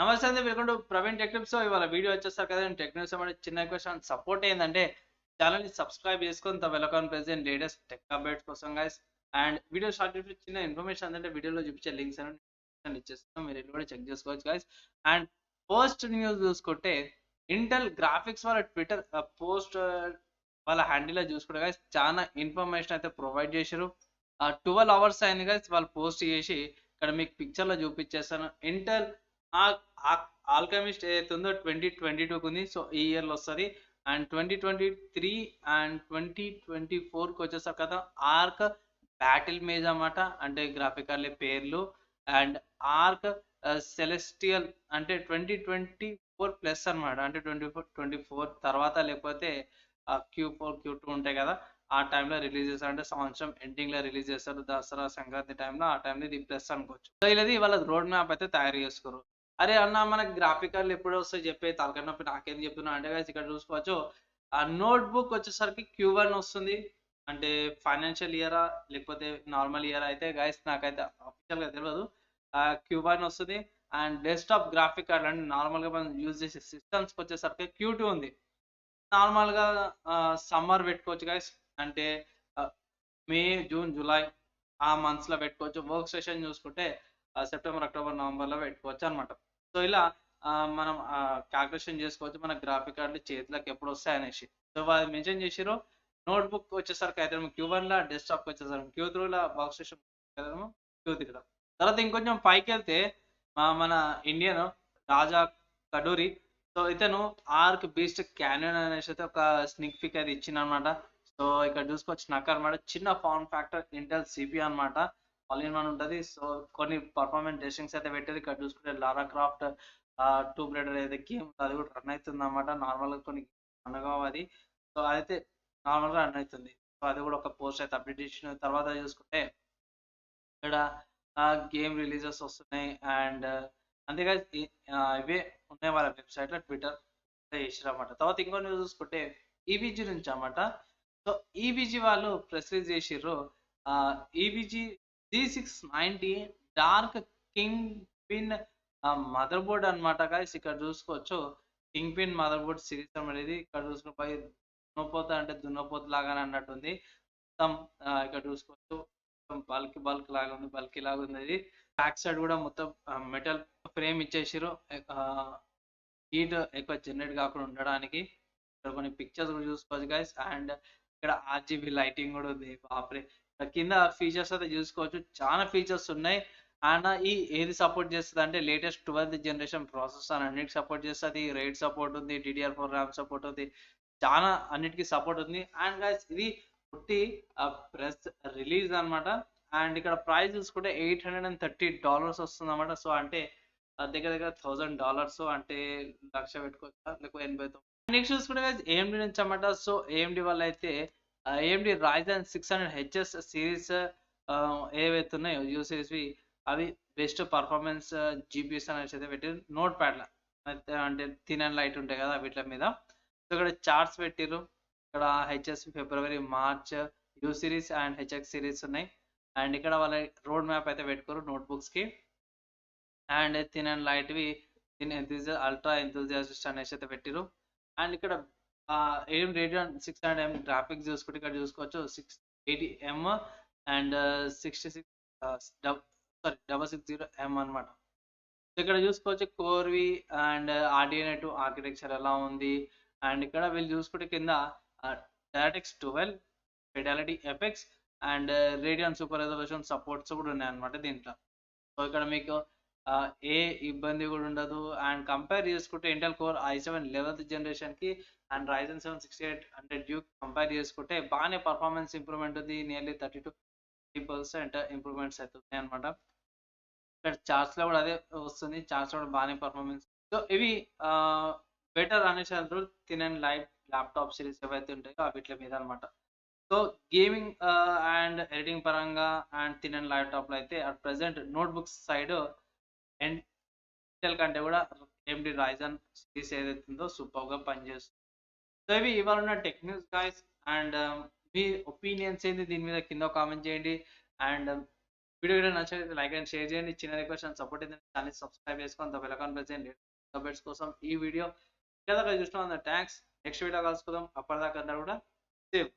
నమస్తే అండి, welcome to Praveen tech tips. ఇవాళ వీడియో వచ్చేస్తారు కదా, టెక్నిక్స్ అంటే చిన్న క్వశ్చన్ సపోర్ట్ ఏంటంటే ఛానల్ని సబ్స్క్రైబ్ చేసుకొని welcome present latest tech updates కోసం గైస్. అండ్ వీడియో స్టార్ట్ చేసి చిన్న ఇన్ఫర్మేషన్ అంటే వీడియోలో చూపించే లింక్స్ అని ఇచ్చేస్తాం, మీరు కూడా చెక్ చేసుకోవచ్చు గైస్. అండ్ పోస్ట్ న్యూస్ చూసుకుంటే ఇంటెల్ గ్రాఫిక్స్ వాళ్ళ ట్విట్టర్ పోస్ట్ వాళ్ళ హ్యాండిల్లో చూసుకుంటే గైస్ చాలా ఇన్ఫర్మేషన్ అయితే ప్రొవైడ్ చేశారు. 12 అవర్స్ అయింది గైస్ వాళ్ళు పోస్ట్ చేసి. ఇక్కడ మీకు పిక్చర్లో చూపించేస్తాను. ఇంటెల్ ఆ ఆల్కెమిస్ట్ ఏదైతే ఉందో 2022కు ఉంది. సో ఈ ఇయర్లో వస్తుంది. అండ్ 2023 అండ్ 2024కి వచ్చేసరికి కదా ఆర్క్ బ్యాటిల్ మేజ్ అన్నమాట, అంటే గ్రాఫికల్ పేర్లు. అండ్ ఆర్క్ సెలెస్టియల్ అంటే 2024 ప్లస్ అనమాట, అంటే 24 తర్వాత లేకపోతే Q4 Q2 ఉంటాయి కదా, ఆ టైంలో రిలీజ్ చేస్తారు. అంటే సంవత్సరం ఎండింగ్లో రిలీజ్ చేస్తారు, దసరా సంక్రాంతి టైంలో. ఆ టైంలో ఇది ప్లస్ అనుకోవచ్చు. సో ఇది వాళ్ళ రోడ్ మ్యాప్ అయితే తయారు చేసుకోరు. అరే అన్న మనకి గ్రాఫికల్ ఎప్పుడు వస్తాయి చెప్పే తలకాయ నొప్పి, నాకేం చెప్తున్నా అంటే guys ఇక్కడ చూసుకోవచ్చు. ఆ నోట్బుక్ వచ్చేసరికి Q1 వస్తుంది. అంటే ఫైనాన్షియల్ ఇయరా లేకపోతే నార్మల్ ఇయర్ అయితే గైస్ నాకైతే అఫీషియల్గా తెలియదు. Q1 వస్తుంది. అండ్ డెస్క్టాప్ గ్రాఫిక్ కార్డ్ అంటే నార్మల్గా మనం యూజ్ చేసే సిస్టమ్స్కి వచ్చేసరికి Q2 ఉంది. నార్మల్గా సమ్మర్ పెట్టుకోవచ్చు గైస్. అంటే మే జూన్ జూలై ఆ మంత్స్లో పెట్టుకోవచ్చు. వర్క్ స్టేషన్ చూసుకుంటే సెప్టెంబర్ అక్టోబర్ నవంబర్లో పెట్టుకోవచ్చు అనమాట. సో ఇలా మనం క్యాల్కులేషన్ చేసుకోవచ్చు మన గ్రాఫిక్ కార్డులు చేతులకు ఎప్పుడు వస్తాయి అనేసి. సో వాళ్ళు మెన్షన్ చేసారు. నోట్బుక్ వచ్చేసరికి అయితే Q1లో, డెస్క్టాప్కి వచ్చేసరికి Q3లో, వర్క్ స్టేషన్ Q3లో. తర్వాత ఇంకొంచెం పైకి వెళ్తే మన ఇండియన్ రాజా కడూరి. సో ఇతను ఆర్క్ బీస్ట్ క్యానియన్ అనేసి అయితే ఒక స్నిక్ పిక్ అయితే ఇచ్చింది అనమాట. సో ఇక్కడ చూసుకోవచ్చు నాకు అనమాట. చిన్న ఫార్మ్ ఫ్యాక్టర్ ఇంటెల్ సిపి అనమాట, ఆల్ ఇన్ వన్ ఉంటుంది. సో కొన్ని పర్ఫార్మెన్స్ టెస్టింగ్స్ అయితే పెట్టేది. ఇక్కడ చూసుకుంటే లారా క్రాఫ్ట్ టూ బ్లేడర్ అయితే గేమ్ అది కూడా రన్ అవుతుంది అనమాట. నార్మల్గా కొన్ని అనగా అది. సో అదైతే నార్మల్గా రన్ అవుతుంది. సో అది కూడా ఒక పోస్ట్ అయితే అప్డేట్ చేసిన తర్వాత చూసుకుంటే ఇక్కడ గేమ్ రిలీజెస్ వస్తున్నాయి. అండ్ అంతేగా ఇవే ఉన్నాయి వాళ్ళ వెబ్సైట్లో, ట్విట్టర్ చేసారు అన్నమాట. తర్వాత ఇంకో న్యూస్ చూసుకుంటే ఈబీజీ నుంచి అన్నమాట. సో ఈబీజీ వాళ్ళు ప్రెస్ రిలీజ్ చేసిర్రు. EBG G690 dark king pin mother board అనమాట గాయస్. ఇక్కడ చూసుకోవచ్చు king pin mother board series అనేది. ఇక్కడ చూసుకున్న దున్నపోత అంటే దున్నపోత లాగానే అన్నట్టుంది మొత్తం. ఇక్కడ చూసుకోవచ్చు బల్క్ లాగా ఉంది, బల్కీ లాగా ఉంది. ఇది బ్యాక్ సైడ్ కూడా మొత్తం మెటల్ ఫ్రేమ్ ఇచ్చేసారు, హీట్ ఎక్కువ జనరేట్ కాకుండా ఉండడానికి. ఇక్కడ కొన్ని పిక్చర్స్ కూడా చూసుకోవచ్చు గైస్. అండ్ ఇక్కడ ఆర్జీబీ లైటింగ్ కూడా ఉంది. బాప్రే, కింద ఫీచర్స్ అయితే చూసుకోవచ్చు, చాలా ఫీచర్స్ ఉన్నాయి. అండ్ ఏది సపోర్ట్ చేస్తుంది అంటే లేటెస్ట్ 12th జనరేషన్ ప్రాసెసర్ అన్నిటికి సపోర్ట్ చేస్తుంది. రైడ్ సపోర్ట్ ఉంది, DDR4 ర్యామ్ సపోర్ట్ ఉంది, చాలా అన్నిటికీ సపోర్ట్ ఉంది. అండ్ గైస్ ఇది పుట్టి ప్రెస్ రిలీజ్ అనమాట. అండ్ ఇక్కడ ప్రైస్ చూసుకుంటే $830 వస్తుంది అనమాట. సో అంటే దగ్గర దగ్గర $1000, అంటే లక్ష పెట్టుకోవచ్చా లేకపోతే 89. నెక్స్ట్ చూసుకుంటే ఏఎండి నుంచి అన్నమాట. సో ఏఎండి వల్ల అయితే ఏఎండి Ryzen 600HS సిరీస్ ఏవైతే ఉన్నాయో యూసేజ్వి అవి బెస్ట్ పర్ఫార్మెన్స్ జీపీఎస్ అనేసి అయితే పెట్టారు. నోట్ ప్యాడ్ల అంటే థిన్ అండ్ లైట్ ఉంటాయి కదా వీటి మీద. సో ఇక్కడ చార్ట్స్ పెట్టిరు. ఇక్కడ హెచ్ఎస్ ఫిబ్రవరి మార్చ్ U series and HX series ఉన్నాయి. అండ్ ఇక్కడ వాళ్ళ రోడ్ మ్యాప్ అయితే పెట్టుకోరు నోట్బుక్స్కి. అండ్ థిన్ అండ్ లైట్వి థిన్ ఎంతూజియా అల్ట్రా ఎంతూజియాస్ట్ అనేసి అయితే పెట్టిరు. అండ్ ఇక్కడ ఏం రేడియన్ 600M గ్రాఫిక్స్ చూసుకుంటే ఇక్కడ చూసుకోవచ్చు 680M అండ్ 660M అనమాట. ఇక్కడ చూసుకోవచ్చు కోర్వి అండ్ ఆర్డినో ఆర్కిటెక్చర్ ఎలా ఉంది. అండ్ ఇక్కడ వీళ్ళు చూసుకుంటే కింద DirectX 12 fidelity effects and Radeon super resolution supports కూడా ఉన్నాయన్నమాట దీంట్లో. సో ఇక్కడ మీకు ఏ ఇబ్బంది కూడా ఉండదు. అండ్ కంపేర్ చేసుకుంటే ఇంటెల్ కోర్ i7 11th జనరేషన్కి అండ్ Ryzen 7 6800 డ్యూక్ కంపేర్ చేసుకుంటే బాగానే పర్ఫార్మెన్స్ ఇంప్రూవ్మెంట్ ఉంది. నియర్లీ 30% ఇంప్రూవ్మెంట్స్ అవుతున్నాయి అనమాట. ఇక్కడ చార్ట్స్లో కూడా అదే వస్తుంది, చార్ట్స్ కూడా బాగానే పర్ఫార్మెన్స్. సో ఇవి బెటర్ అనేసి అంటారు thin and light laptop series ఏవైతే ఉంటాయో వీటి మీద అనమాట. సో గేమింగ్ అండ్ ఎడిటింగ్ పరంగా అండ్ థిన్ అండ్ ల్యాప్టాప్లో అయితే at present notebooks side Intel కంటే కూడా AMD Ryzen సిరీస్ ఏదైతే ఉందో సూపర్గా పనిచేస్తుంది. సో ఇవి ఇవాళ ఉన్న tech news guys. And me opinions ఏంటి దీని మీద కింద కామెంట్ చేయండి. అండ్ వీడియో నచ్చితే లైక్ అండ్ షేర్ చేయండి. చిన్న రిక్వెస్ట్ అండ్ సపోర్ట్ ఏంటంటే ఛానల్ సబ్స్క్రైబ్ చేసుకొని బెల్ ఐకాన్ ప్రెస్ చేయండి అప్డేట్స్ కోసం. ఈ వీడియో చూసిన థ్యాంక్స్. నెక్స్ట్ వీడియో కలుసుకుందాం. అప్పటిదాకా అందరూ కూడా సేఫ్